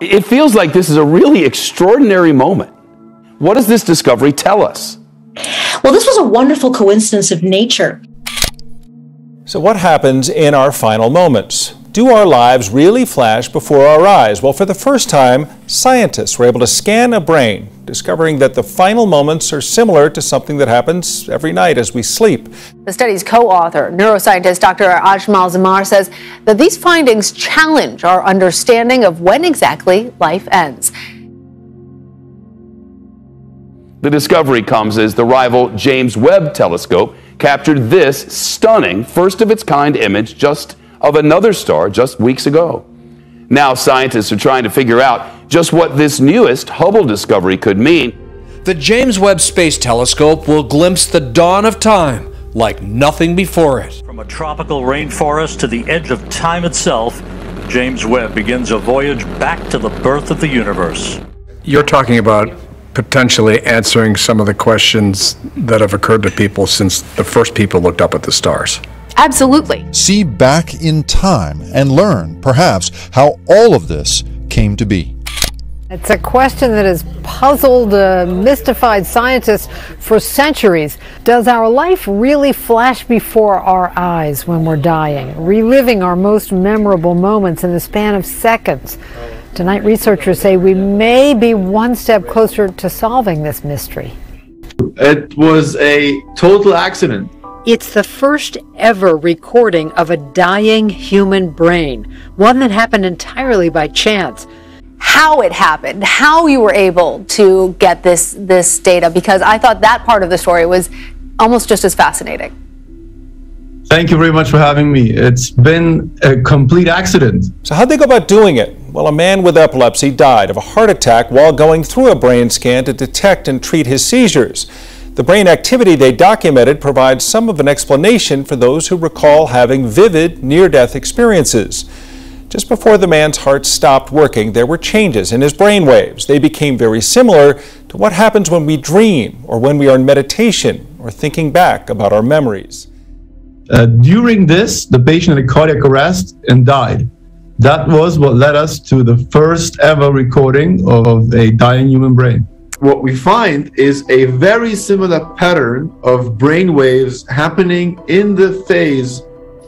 It feels like this is a really extraordinary moment. What does this discovery tell us? Well, this was a wonderful coincidence of nature. So what happens in our final moments? Do our lives really flash before our eyes? Well, for the first time, scientists were able to scan a brain, discovering that the final moments are similar to something that happens every night as we sleep. The study's co-author, neuroscientist Dr. Ajmal Zamar, says that these findings challenge our understanding of when exactly life ends. The discovery comes as the rival James Webb Telescope captured this stunning, first-of-its-kind image of another star just weeks ago. Now scientists are trying to figure out just what this newest Hubble discovery could mean. The James Webb Space Telescope will glimpse the dawn of time like nothing before it. From a tropical rainforest to the edge of time itself, James Webb begins a voyage back to the birth of the universe. You're talking about potentially answering some of the questions that have occurred to people since the first people looked up at the stars. Absolutely. See back in time and learn, perhaps, how all of this came to be. It's a question that has puzzled, mystified scientists for centuries. Does our life really flash before our eyes when we're dying, reliving our most memorable moments in the span of seconds? Tonight, researchers say we may be one step closer to solving this mystery. It was a total accident. It's the first ever recording of a dying human brain, one that happened entirely by chance. How it happened, how you were able to get this data, because I thought that part of the story was almost just as fascinating. Thank you very much for having me. It's been a complete accident. So how'd they go about doing it? Well, a man with epilepsy died of a heart attack while going through a brain scan to detect and treat his seizures. The brain activity they documented provides some of an explanation for those who recall having vivid near-death experiences. Just before the man's heart stopped working, there were changes in his brain waves. They became very similar to what happens when we dream or when we are in meditation or thinking back about our memories. During this, the patient had a cardiac arrest and died. That was what led us to the first ever recording of a dying human brain. What we find is a very similar pattern of brain waves happening in the phase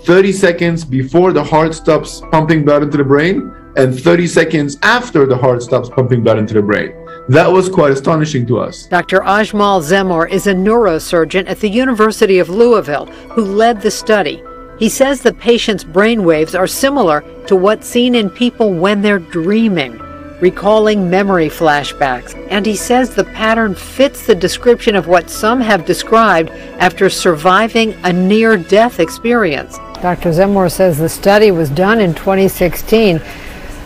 30 seconds before the heart stops pumping blood into the brain and 30 seconds after the heart stops pumping blood into the brain. That was quite astonishing to us. Dr. Ajmal Zamar is a neurosurgeon at the University of Louisville who led the study. He says the patient's brain waves are similar to what's seen in people when they're dreaming, recalling memory flashbacks. And he says the pattern fits the description of what some have described after surviving a near-death experience. Dr. Zamar says the study was done in 2016,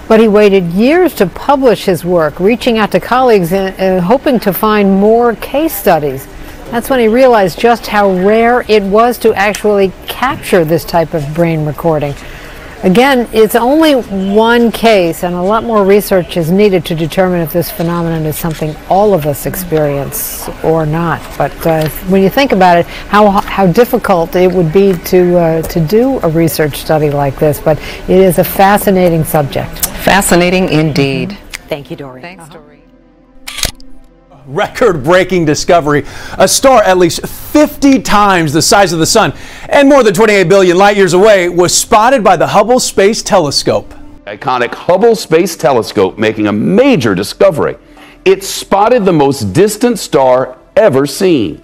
but he waited years to publish his work, reaching out to colleagues and hoping to find more case studies. That's when he realized just how rare it was to actually capture this type of brain recording. Again, it's only one case, and a lot more research is needed to determine if this phenomenon is something all of us experience or not. But when you think about it, how difficult it would be to do a research study like this, but it is a fascinating subject. Fascinating indeed. Thank you, Dory. Thanks, Dory. Record-breaking discovery. A star at least 50 times the size of the sun and more than 28 billion light years away was spotted by the Hubble Space Telescope. Iconic Hubble Space Telescope making a major discovery. It spotted the most distant star ever seen.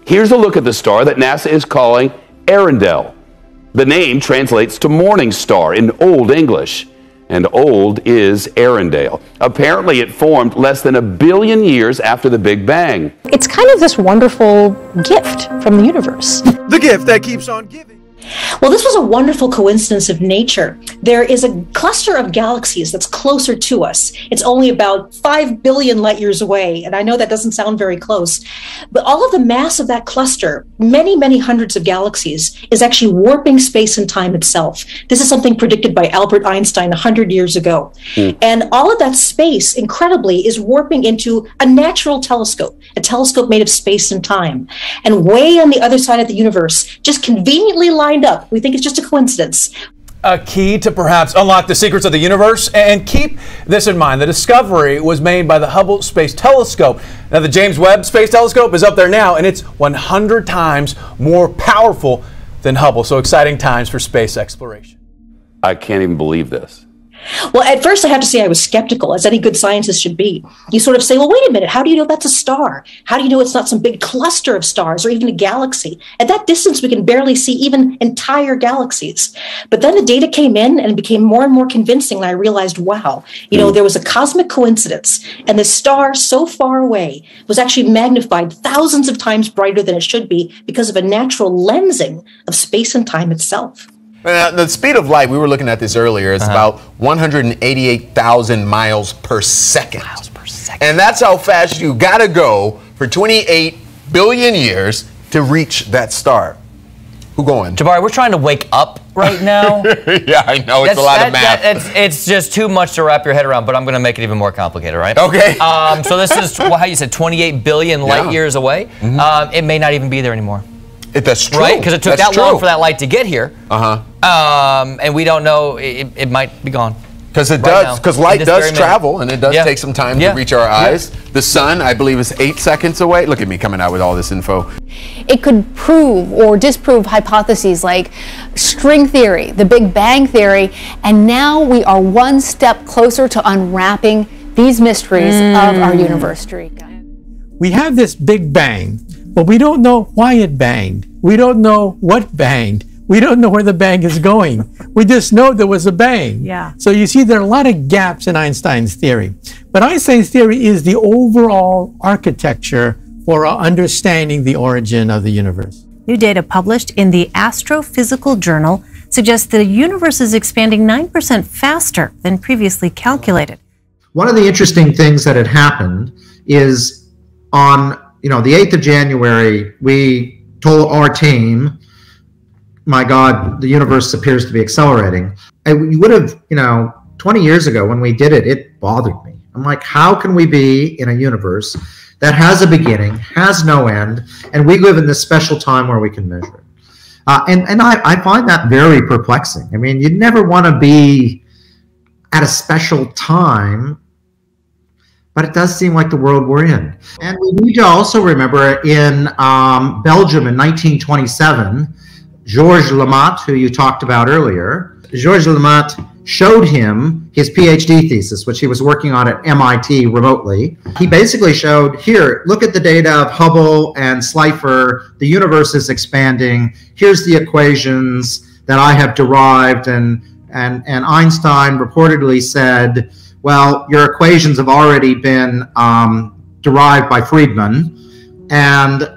Here's a look at the star that NASA is calling Earendel. The name translates to morning star in Old English. And old is Earendel. Apparently it formed less than 1 billion years after the Big Bang. It's kind of this wonderful gift from the universe. The gift that keeps on giving. Well, this was a wonderful coincidence of nature. There is a cluster of galaxies that's closer to us. It's only about 5 billion light years away, and I know that doesn't sound very close, but all of the mass of that cluster, many, many hundreds of galaxies, is actually warping space and time itself. This is something predicted by Albert Einstein 100 years ago. And all of that space, incredibly, is warping into a natural telescope, a telescope made of space and time. And way on the other side of the universe, just conveniently lined up, we think it's just a coincidence. a key to perhaps unlock the secrets of the universe? And keep this in mind, the discovery was made by the Hubble Space Telescope. Now, the James Webb Space Telescope is up there now, and it's 100 times more powerful than Hubble. So exciting times for space exploration. I can't even believe this. Well, at first I have to say I was skeptical, as any good scientist should be. You sort of say, well, wait a minute, how do you know that's a star? How do you know it's not some big cluster of stars or even a galaxy? At that distance, we can barely see even entire galaxies. But then the data came in and it became more and more convincing, and I realized, wow, there was a cosmic coincidence, and this star so far away was actually magnified thousands of times brighter than it should be because of a natural lensing of space and time itself. The speed of light, we were looking at this earlier, is about 188,000 miles per second. And that's how fast you gotta go for 28 billion years to reach that star. Who going? Jabari, we're trying to wake up right now. Yeah, I know, it's a lot of math. It's just too much to wrap your head around, but I'm gonna make it even more complicated, right? Okay. So this is how you said 28 billion light years away. It may not even be there anymore. That's true. Right? Because it took that long for that light to get here. And we don't know, it might be gone. Because it does, because light does travel, and it does take some time to reach our eyes. The sun, I believe, is 8 seconds away. Look at me coming out with all this info. It could prove or disprove hypotheses like string theory, the Big Bang theory, and now we are one step closer to unwrapping these mysteries of our universe. We have this Big Bang, but we don't know why it banged. We don't know what banged. We don't know where the bang is going. We just know there was a bang. Yeah. So you see, there are a lot of gaps in Einstein's theory. But Einstein's theory is the overall architecture for understanding the origin of the universe. New data published in the Astrophysical Journal suggests the universe is expanding 9% faster than previously calculated. One of the interesting things that had happened is on the 8th of January, we told our team, my God, the universe appears to be accelerating. You would have, 20 years ago when we did it, it bothered me. I'm like, how can we be in a universe that has a beginning, has no end, and we live in this special time where we can measure it? And I find that very perplexing. I mean, you never want to be at a special time, but it does seem like the world we're in. And we need to also remember in Belgium in 1927, Georges Lemaître, who you talked about earlier, Georges Lemaître showed him his PhD thesis, which he was working on at MIT remotely. He basically showed, here, look at the data of Hubble and Slipher, the universe is expanding, here's the equations that I have derived, and Einstein reportedly said, well, your equations have already been derived by Friedman, and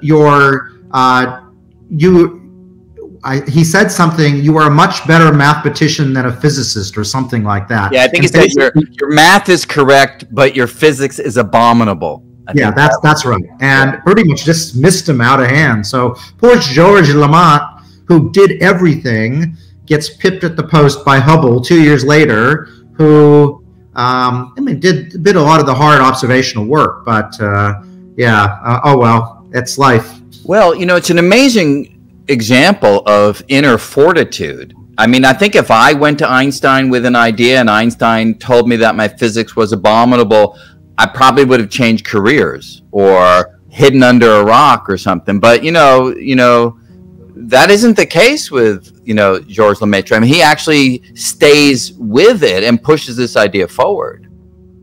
he said something, you are a much better mathematician than a physicist or something like that. Yeah, I think it's that your math is correct, but your physics is abominable. That's right. And pretty much just missed him out of hand. So poor Georges Lemaître, who did everything, gets pipped at the post by Hubble 2 years later, who did a lot of the hard observational work. But oh well, it's life. Well, it's an amazing example of inner fortitude. I mean, I think if I went to Einstein with an idea and Einstein told me that my physics was abominable, I probably would have changed careers or hidden under a rock or something. But that isn't the case with Georges Lemaître. I mean, he actually stays with it and pushes this idea forward.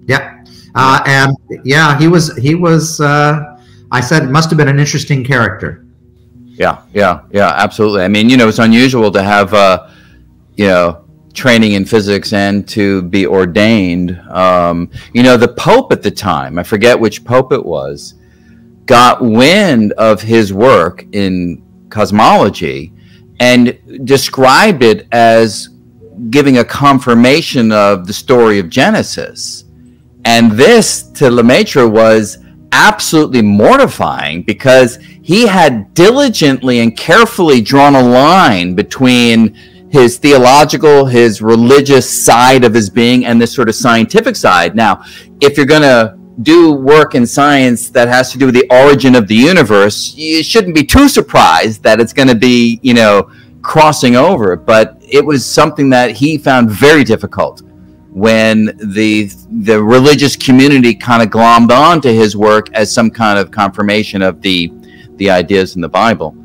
Yeah, he was. I said it must have been an interesting character. Yeah, absolutely. I mean, it's unusual to have, training in physics and to be ordained. The Pope at the time, I forget which Pope it was, got wind of his work in cosmology and described it as giving a confirmation of the story of Genesis. And this, to Lemaître, was absolutely mortifying because he had diligently and carefully drawn a line between his theological, his religious side of his being and this sort of scientific side. Now, if you're going to do work in science that has to do with the origin of the universe, you shouldn't be too surprised that it's going to be, crossing over, but it was something that he found very difficult when the religious community kind of glommed on to his work as some kind of confirmation of the ideas in the Bible.